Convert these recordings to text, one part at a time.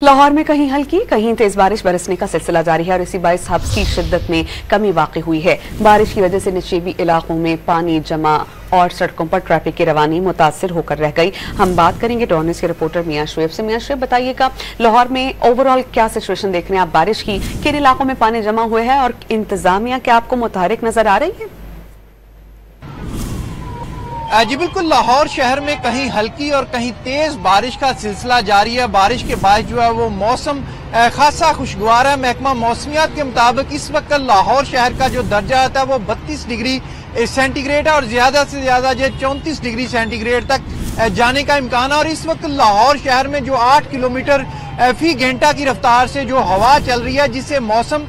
लाहौर में कहीं हल्की कहीं तेज बारिश बरसने का सिलसिला जारी है और इसी बाइस हब्स की शिद्दत में कमी वाक़ई हुई है। बारिश की वजह से निचेबी इलाकों में पानी जमा और सड़कों पर ट्रैफिक की रवानी मुतासिर होकर रह गई। हम बात करेंगे डॉन न्यूज़ के रिपोर्टर मियां शुएब से। मियां शुएब, बताइएगा लाहौर में ओवरऑल क्या सिचुएशन देख रहे हैं आप बारिश की, किन इलाकों में पानी जमा हुए हैं और इंतजामिया क्या आपको मुतहरिक नजर आ रही है? जी बिल्कुल, लाहौर शहर में कहीं हल्की और कहीं तेज बारिश का सिलसिला जारी है। बारिश के बाद जो है वो मौसम खासा खुशगवार है। महकमा मौसमियात के मुताबिक इस वक्त लाहौर शहर का जो दर्जा आता है वो 32 डिग्री सेंटीग्रेड है और ज्यादा से ज्यादा जो 34 डिग्री सेंटीग्रेड तक जाने का इम्कान है। और इस वक्त लाहौर शहर में जो 8 किलोमीटर फी घंटा की रफ्तार से जो हवा चल रही है, जिससे मौसम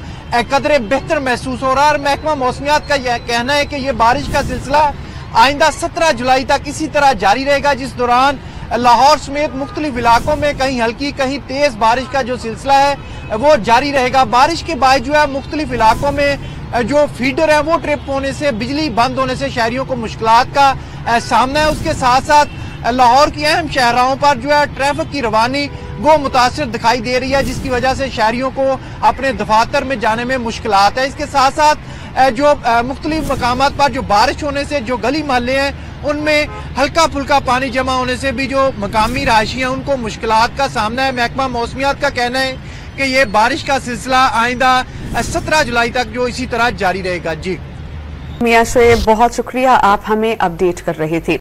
कदरे बेहतर महसूस हो रहा है। और महकमा मौसमियात का यह कहना है कि ये बारिश का सिलसिला आइंदा 17 जुलाई तक इसी तरह जारी रहेगा, जिस दौरान लाहौर समेत मुख्तलिफ इलाकों में कहीं हल्की कहीं तेज बारिश का जो सिलसिला है वो जारी रहेगा। बारिश के बाद जो है मुख्तलिफ इलाकों में जो फीडर है वो ट्रिप होने से, बिजली बंद होने से शहरियों को मुश्किलात का सामना है। उसके साथ साथ लाहौर की अहम शाहराहों पर जो है ट्रैफिक की रवानी वो मुतासिर दिखाई दे रही है, जिसकी वजह से शहरियों को अपने दफातर में जाने में मुश्किलात है। इसके साथ साथ जो मुख्तलिफ मकामात पर जो बारिश होने से जो गली मोहल्ले हैं उनमें हल्का फुल्का पानी जमा होने से भी जो मकामी रहायशी हैं उनको मुश्किलात का सामना है। महकमा मौसमियात का कहना है कि ये बारिश का सिलसिला आइंदा 17 जुलाई तक जो इसी तरह जारी रहेगा। जी मियां शुएब, बहुत शुक्रिया, आप हमें अपडेट कर रहे थे।